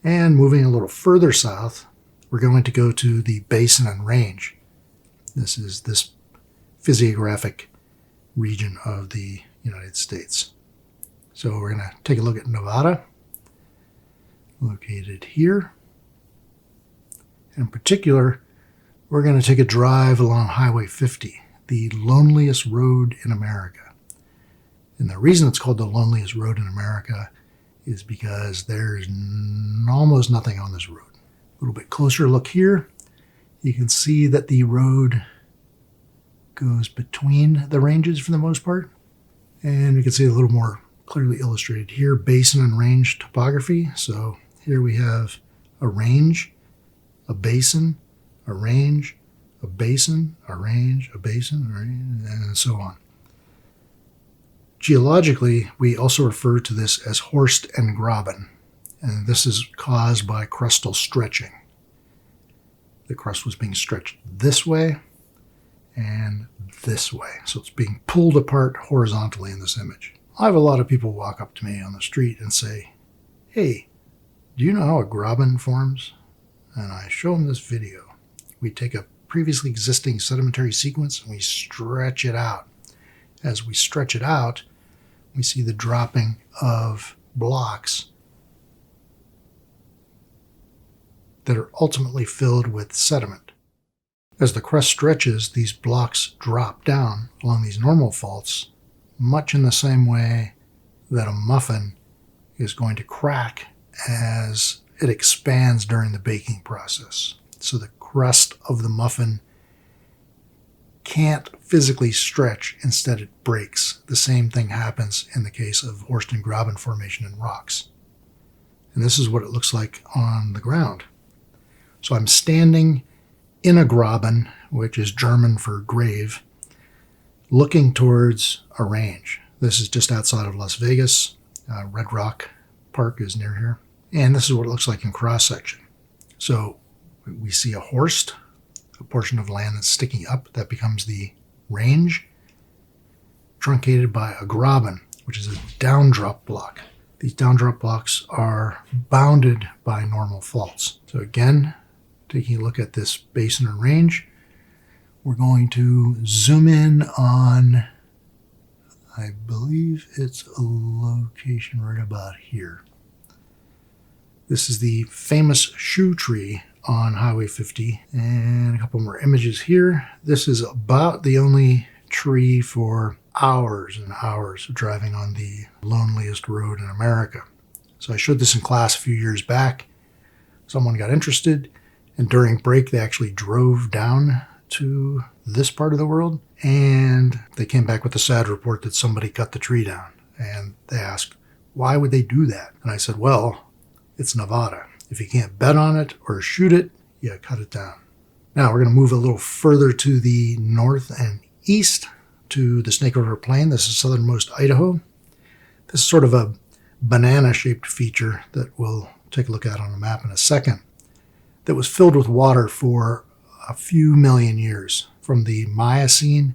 And moving a little further south, we're going to go to the Basin and Range. This is this physiographic region of the United States. So we're going to take a look at Nevada, located here. In particular, we're going to take a drive along Highway 50, the loneliest road in America. And the reason it's called the loneliest road in America is because there's almost nothing on this road. A little bit closer look here, you can see that the road goes between the ranges for the most part. And you can see a little more clearly illustrated here, basin and range topography. So here we have a range, a basin, a range, a basin, a range, a basin, a range, and so on. Geologically, we also refer to this as Horst and Graben, and this is caused by crustal stretching. The crust was being stretched this way and this way, so it's being pulled apart horizontally in this image. I have a lot of people walk up to me on the street and say, "Hey, do you know how a graben forms?" And I show them this video. We take a previously existing sedimentary sequence and we stretch it out. As we stretch it out, we see the dropping of blocks that are ultimately filled with sediment. As the crust stretches, these blocks drop down along these normal faults, much in the same way that a muffin is going to crack as it expands during the baking process. So the crust of the muffin can't physically stretch, instead it breaks. The same thing happens in the case of Horst and Graben formation in rocks. And this is what it looks like on the ground. So I'm standing in a graben, which is German for grave, looking towards a range. This is just outside of Las Vegas. Red Rock Park is near here. And this is what it looks like in cross-section. So we see a horst, a portion of land that's sticking up. That becomes the range, truncated by a graben, which is a downdrop block. These downdrop blocks are bounded by normal faults. So again, taking a look at this basin and range, we're going to zoom in on, I believe it's a location right about here. This is the famous shoe tree on Highway 50, and a couple more images here. This is about the only tree for hours and hours of driving on the loneliest road in America. So I showed this in class a few years back. Someone got interested, and during break they actually drove down to this part of the world, and they came back with a sad report that somebody cut the tree down. And they asked, why would they do that? And I said, well, it's Nevada. If you can't bet on it or shoot it, you cut it down. Now we're going to move a little further to the north and east to the Snake River Plain. This is southernmost Idaho. This is sort of a banana-shaped feature that we'll take a look at on a map in a second, that was filled with water for a few million years, from the Miocene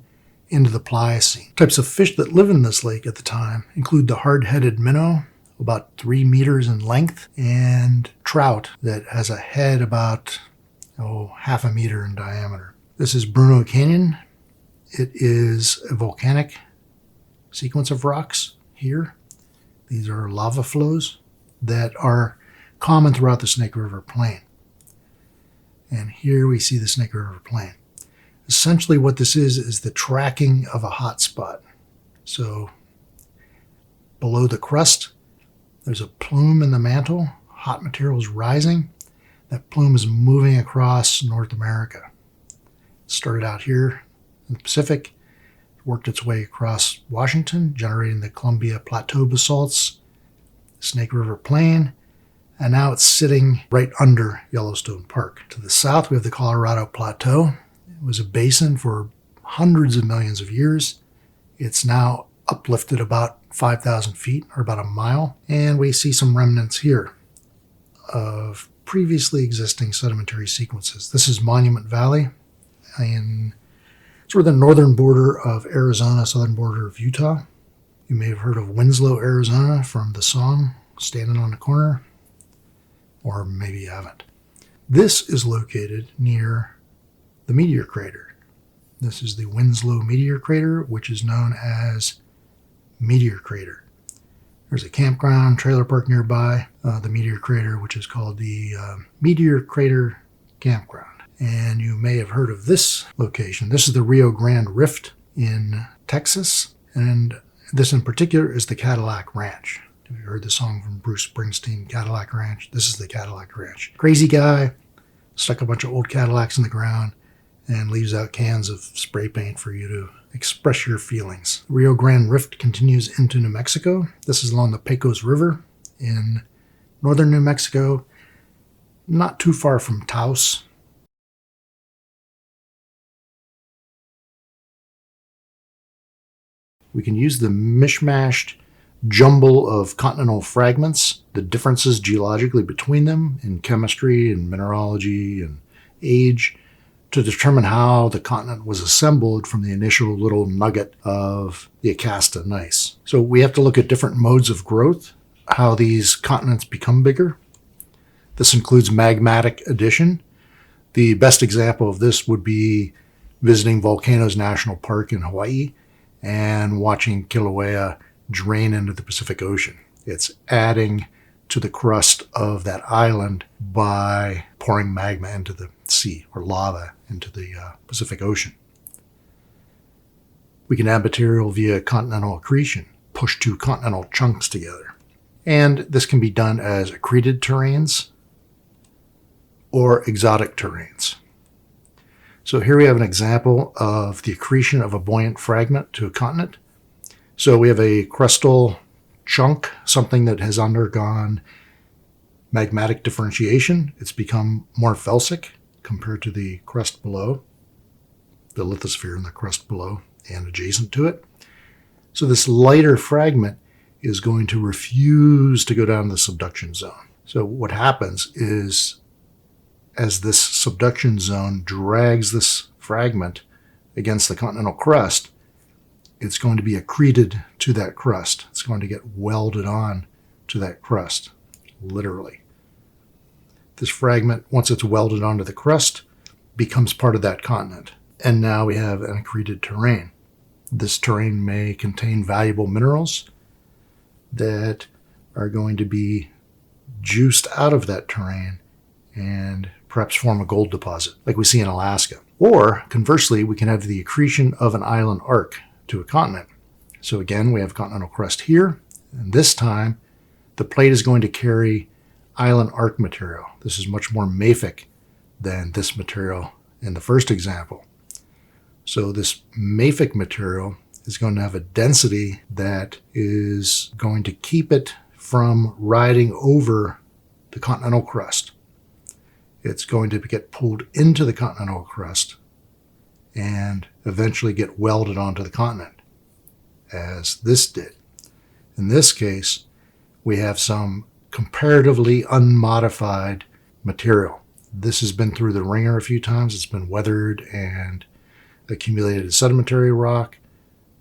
into the Pliocene. Types of fish that live in this lake at the time include the hard-headed minnow, about 3 meters in length, and trout that has a head about half a meter in diameter. This is Bruneau Canyon. It is a volcanic sequence of rocks here. These are lava flows that are common throughout the Snake River Plain. And here we see the Snake River Plain. Essentially what this is the tracking of a hot spot. So below the crust, there's a plume in the mantle. Hot material is rising. That plume is moving across North America. It started out here in the Pacific, worked its way across Washington, generating the Columbia Plateau basalts, Snake River Plain, and now it's sitting right under Yellowstone Park. To the south, we have the Colorado Plateau. It was a basin for hundreds of millions of years. It's now uplifted about 5,000 feet, or about a mile, and we see some remnants here of previously existing sedimentary sequences. This is Monument Valley in sort of the northern border of Arizona, southern border of Utah. You may have heard of Winslow, Arizona from the song Standing on the Corner. or maybe you haven't. This is located near the meteor crater. This is the Winslow Meteor Crater, which is known as Meteor Crater. There's a campground, trailer park nearby, the Meteor Crater, which is called the Meteor Crater Campground. And you may have heard of this location. This is the Rio Grande Rift in Texas, and this in particular is the Cadillac Ranch. Have you heard the song from Bruce Springsteen, Cadillac Ranch? This is the Cadillac Ranch. Crazy guy stuck a bunch of old Cadillacs in the ground and leaves out cans of spray paint for you to express your feelings. Rio Grande Rift continues into New Mexico. This is along the Pecos River in northern New Mexico, not too far from Taos. We can use the mishmashed jumble of continental fragments, the differences geologically between them in chemistry and mineralogy and age, to determine how the continent was assembled from the initial little nugget of the Acasta gneiss. So we have to look at different modes of growth, how these continents become bigger. This includes magmatic addition. The best example of this would be visiting Volcanoes National Park in Hawaii and watching Kilauea drain into the Pacific Ocean. It's adding to the crust of that island by pouring magma into the sea, or lava into the Pacific Ocean. We can add material via continental accretion, push two continental chunks together. And this can be done as accreted terrains or exotic terrains. So here we have an example of the accretion of a buoyant fragment to a continent. So we have a crustal chunk, something that has undergone magmatic differentiation. It's become more felsic compared to the crust below, the lithosphere in the crust below and adjacent to it. So this lighter fragment is going to refuse to go down the subduction zone. So what happens is, as this subduction zone drags this fragment against the continental crust, it's going to be accreted to that crust. It's going to get welded on to that crust, literally. This fragment, once it's welded onto the crust, becomes part of that continent. And now we have an accreted terrain. This terrain may contain valuable minerals that are going to be juiced out of that terrain and perhaps form a gold deposit, like we see in Alaska. Or, conversely, we can have the accretion of an island arc to a continent. So again, we have continental crust here, and this time the plate is going to carry island arc material. This is much more mafic than this material in the first example. So this mafic material is going to have a density that is going to keep it from riding over the continental crust. It's going to get pulled into the continental crust and eventually get welded onto the continent, as this did. In this case, we have some comparatively unmodified material. This has been through the ringer a few times. It's been weathered and accumulated sedimentary rock,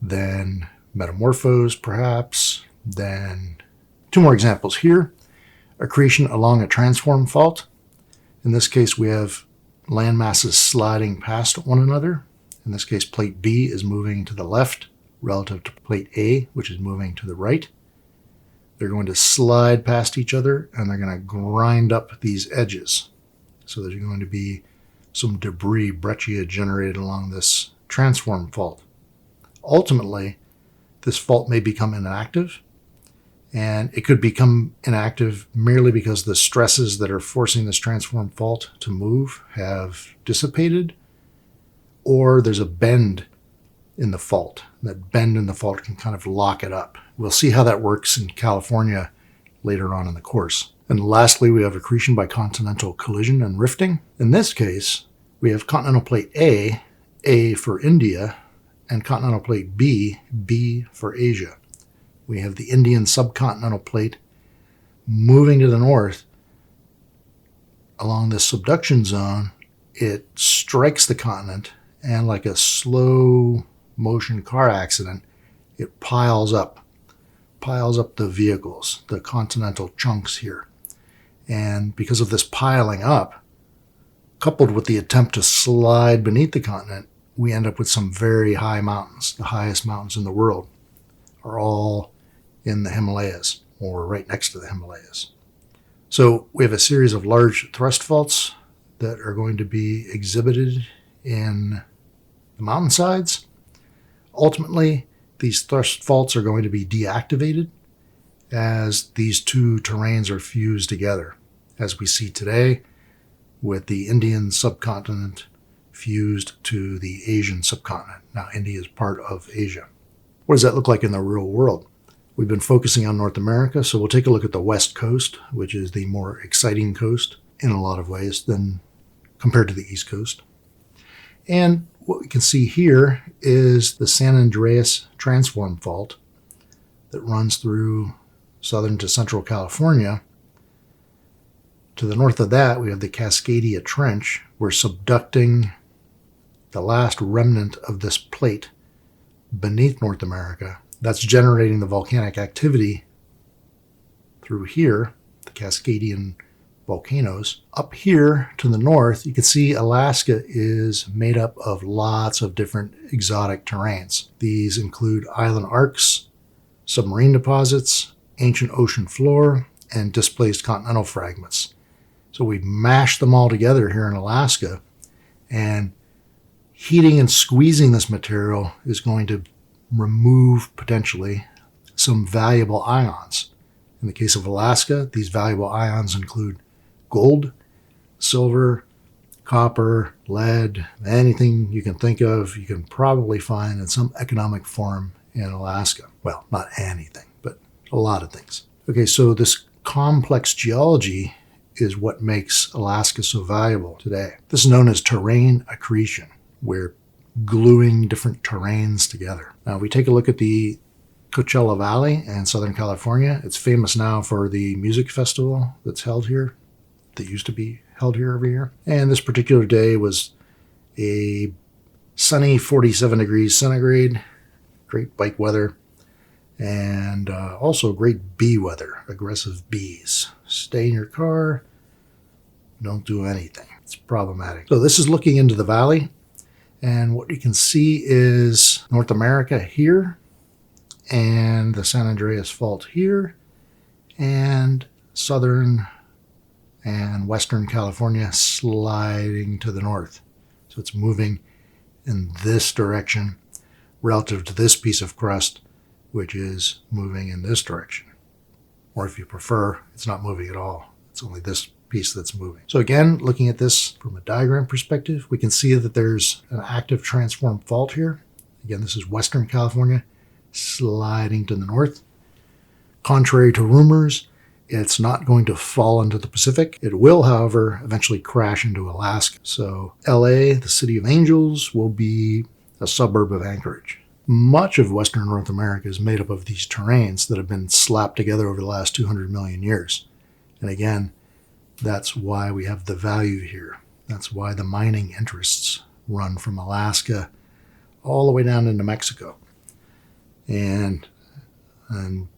then metamorphosed perhaps, then two more examples here. Accretion along a transform fault. In this case, we have land masses sliding past one another. In this case, plate B is moving to the left relative to plate A, which is moving to the right. They're going to slide past each other, and they're going to grind up these edges. So there's going to be some debris, breccia, generated along this transform fault. Ultimately, this fault may become inactive, and it could become inactive merely because the stresses that are forcing this transform fault to move have dissipated, or there's a bend in the fault. That bend in the fault can kind of lock it up. We'll see how that works in California later on in the course. And lastly, we have accretion by continental collision and rifting. In this case, we have continental plate A for India, and continental plate B for Asia. We have the Indian subcontinental plate moving to the north along this subduction zone. It strikes the continent, and like a slow motion car accident, it piles up the vehicles, the continental chunks here. And because of this piling up, coupled with the attempt to slide beneath the continent, we end up with some very high mountains. The highest mountains in the world are all in the Himalayas, or right next to the Himalayas. So we have a series of large thrust faults that are going to be exhibited in the mountainsides. Ultimately, these thrust faults are going to be deactivated as these two terrains are fused together, as we see today with the Indian subcontinent fused to the Asian subcontinent. Now, India is part of Asia. What does that look like in the real world? We've been focusing on North America, so we'll take a look at the West Coast, which is the more exciting coast in a lot of ways than compared to the East Coast. And what we can see here is the San Andreas Transform Fault that runs through southern to central California. To the north of that, we have the Cascadia Trench. We're subducting the last remnant of this plate beneath North America. That's generating the volcanic activity through here, the Cascadian volcanoes. Up here to the north, you can see Alaska is made up of lots of different exotic terrains. These include island arcs, submarine deposits, ancient ocean floor, and displaced continental fragments. So we've mashed them all together here in Alaska, and heating and squeezing this material is going to remove potentially some valuable ions. In the case of Alaska, these valuable ions include gold, silver, copper, lead, anything you can think of, you can probably find in some economic form in Alaska. Well, not anything, but a lot of things. Okay, so this complex geology is what makes Alaska so valuable today. This is known as terrain accretion. We're gluing different terrains together. Now, we take a look at the Coachella Valley in Southern California. It's famous now for the music festival that's held here, that used to be held here every year. And this particular day was a sunny 47 degrees centigrade, great bike weather, and also great bee weather, aggressive bees. Stay in your car, don't do anything. It's problematic. So this is looking into the valley, and what you can see is North America here, and the San Andreas Fault here, and southern and western California sliding to the north. So it's moving in this direction relative to this piece of crust, which is moving in this direction. Or if you prefer, it's not moving at all. It's only this piece that's moving. So again, looking at this from a diagram perspective, we can see that there's an active transform fault here. Again, this is Western California sliding to the north. Contrary to rumors, it's not going to fall into the Pacific. It will, however, eventually crash into Alaska. So LA, the city of angels, will be a suburb of Anchorage. Much of Western North America is made up of these terrains that have been slapped together over the last 200 million years. And again, that's why we have the value here. That's why the mining interests run from Alaska all the way down into Mexico. And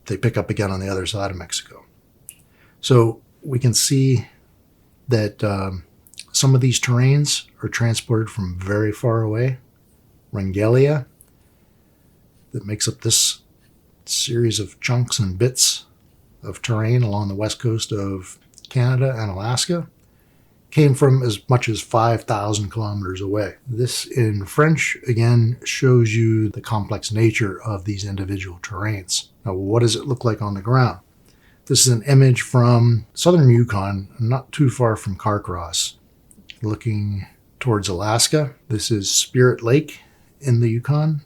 they pick up again on the other side of Mexico. So we can see that some of these terrains are transported from very far away. Wrangellia, that makes up this series of chunks and bits of terrain along the west coast of Canada and Alaska, came from as much as 5,000 kilometers away. This in French, again, shows you the complex nature of these individual terrains. Now, what does it look like on the ground? This is an image from southern Yukon, not too far from Carcross, looking towards Alaska. This is Spirit Lake in the Yukon,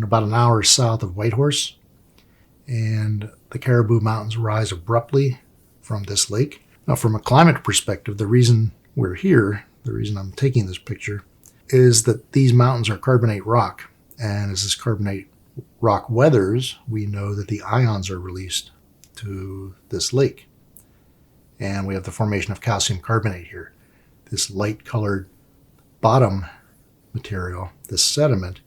about an hour south of Whitehorse. And the Caribou Mountains rise abruptly from this lake. Now, from a climate perspective, the reason we're here, the reason I'm taking this picture, is that these mountains are carbonate rock. And as this carbonate rock weathers, we know that the ions are released to this lake. And we have the formation of calcium carbonate here. This light-colored bottom material, this sediment,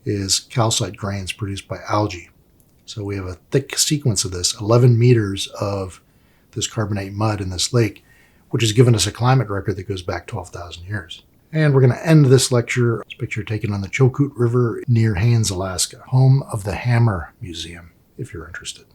is calcite grains produced by algae. So we have a thick sequence of this, 11 meters of this carbonate mud in this lake, which has given us a climate record that goes back 12,000 years. And we're going to end this lecture, this picture taken on the Chilkoot River near Haines, Alaska, home of the Hammer Museum, if you're interested.